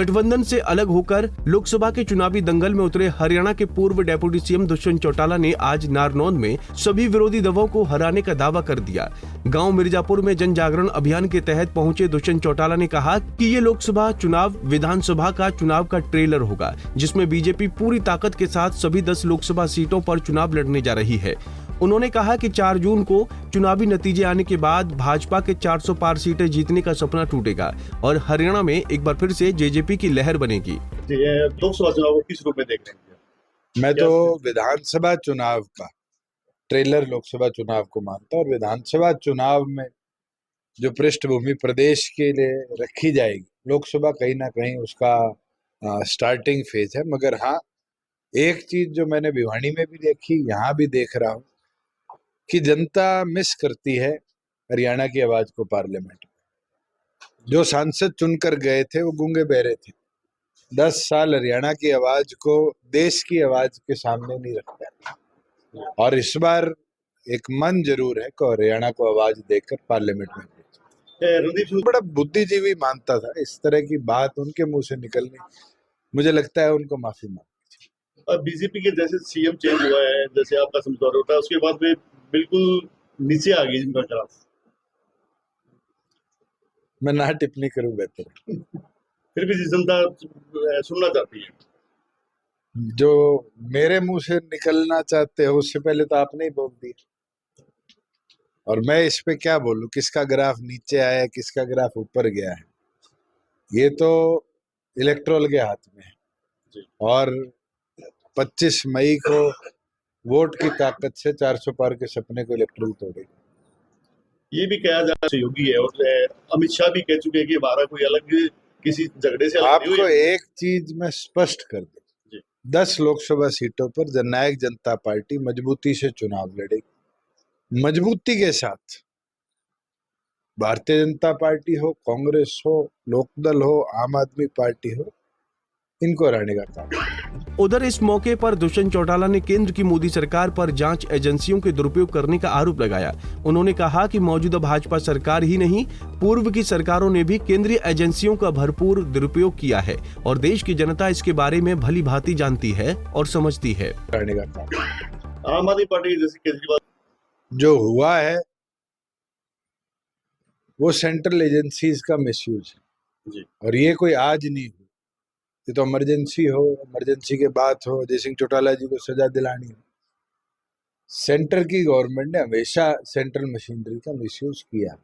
गठबंधन से अलग होकर लोकसभा के चुनावी दंगल में उतरे हरियाणा के पूर्व डेप्यूटी सीएम दुष्यंत चौटाला ने आज नारनौंद में सभी विरोधी दलों को हराने का दावा कर दिया। गांव मिर्जापुर में जन जागरण अभियान के तहत पहुंचे दुष्यंत चौटाला ने कहा कि ये लोकसभा चुनाव विधानसभा का चुनाव का ट्रेलर होगा, जिसमें बीजेपी पूरी ताकत के साथ सभी 10 लोकसभा सीटों पर चुनाव लड़ने जा रही है। उन्होंने कहा कि 4 जून को चुनावी नतीजे आने के बाद भाजपा के 400 पार सीटें जीतने का सपना टूटेगा और हरियाणा में एक बार फिर से जेजेपी की लहर बनेगी। लोकसभा चुनाव को किस रूप में देख रहे हैं? मैं तो विधानसभा चुनाव का ट्रेलर लोकसभा चुनाव को मानता हूँ और विधानसभा चुनाव में जो पृष्ठभूमि प्रदेश के लिए रखी जाएगी, लोकसभा कहीं ना कहीं उसका स्टार्टिंग फेज है। मगर हाँ, एक चीज जो मैंने भिवानी में भी देखी, यहाँ भी देख रहा हूँ कि जनता मिस करती है हरियाणा की आवाज को। पार्लियामेंट में जो सांसद चुनकर गए थे वो गूंगे बहरे थे। 10 साल हरियाणा की आवाज को देश की आवाज के सामने नहीं रख पाए और इस बार एक मन जरूर है कि हरियाणा को आवाज देकर पार्लियामेंट में भेजें। बड़ा बुद्धिजीवी मानता था, इस तरह की बात उनके मुंह से निकलनी, मुझे लगता है उनको माफी मांगनी। बीजेपी के जैसे सीएम चेंज हुआ है, जैसे आपका समझौता होता है, उसके बाद में बिल्कुल नीचे आ गई इनका ग्राफ। मैं ना टिप्पणी करूं बेहतर। फिर भी जनता सुनना चाहती है। जो मेरे मुंह से निकलना चाहते हो उससे पहले तो आपने ही बोल दिया, और मैं इस पे क्या बोलूं? किसका ग्राफ नीचे आया, किसका ग्राफ ऊपर गया है, ये तो इलेक्ट्रोल के हाथ में है। और 25 मई को वोट की ताकत से 400 पार के सपने को इलेक्ट्रोल तोड़ेगा। ये भी कहा जा रहा है योगी है और अमित शाह भी कह चुके हैं कि हमारा कोई अलग किसी झगड़े से आपको एक चीज मैं स्पष्ट कर दूं, 10 लोकसभा सीटों पर जननायक जनता पार्टी मजबूती से चुनाव लड़ेगी। मजबूती के साथ भारतीय जनता पार्टी हो, कांग्रेस हो, लोकदल हो, आम आदमी पार्टी हो, इनको हराने का काम। उधर इस मौके पर दुष्यंत चौटाला ने केंद्र की मोदी सरकार पर जांच एजेंसियों के दुरुपयोग करने का आरोप लगाया। उन्होंने कहा कि मौजूदा भाजपा सरकार ही नहीं, पूर्व की सरकारों ने भी केंद्रीय एजेंसियों का भरपूर दुरुपयोग किया है और देश की जनता इसके बारे में भली भांति जानती है और समझती है। हराने का काम आम आदमी पार्टी जैसे केजरीवाल जो हुआ है वो सेंट्रल एजेंसीज का मिसयूज है और ये कोई आज नहीं हुआ, ये तो इमरजेंसी हो, इमरजेंसी के बाद हो, जय सिंह चौटाला जी को सजा दिलानी हो। सेंटर की गवर्नमेंट ने हमेशा सेंट्रल मशीनरी का मिसयूज किया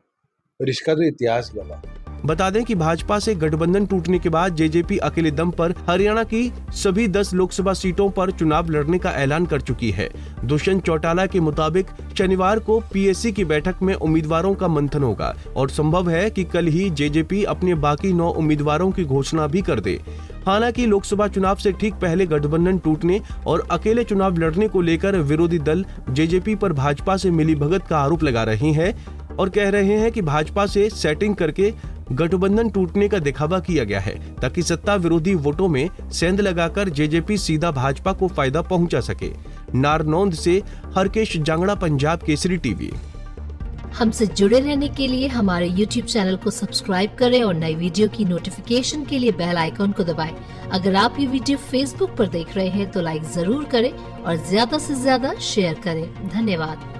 और इसका तो इतिहास गवाह। बता दें कि भाजपा से गठबंधन टूटने के बाद जेजेपी अकेले दम पर हरियाणा की सभी 10 लोकसभा सीटों पर चुनाव लड़ने का ऐलान कर चुकी है। दुष्यंत चौटाला के मुताबिक शनिवार को पीएससी की बैठक में उम्मीदवारों का मंथन होगा और संभव है कि कल ही जेजेपी अपने बाकी 9 उम्मीदवारों की घोषणा भी कर दे। हालांकि लोकसभा चुनाव से ठीक पहले गठबंधन टूटने और अकेले चुनाव लड़ने को लेकर विरोधी दल जेजेपी पर भाजपा से मिलीभगत का आरोप लगा रहे हैं और कह रहे हैं कि भाजपा से सेटिंग करके गठबंधन टूटने का दिखावा किया गया है ताकि सत्ता विरोधी वोटों में सेंध लगाकर जेजेपी सीधा भाजपा को फायदा पहुंचा सके। नारनौंद से हरकेश जांगड़ा, पंजाब केसरी टीवी। हमसे जुड़े रहने के लिए हमारे YouTube चैनल को सब्सक्राइब करें और नई वीडियो की नोटिफिकेशन के लिए बेल आइकॉन को दबाएं। अगर आप ये वीडियो Facebook पर देख रहे हैं तो लाइक जरूर करें और ज्यादा से ज्यादा शेयर करें। धन्यवाद।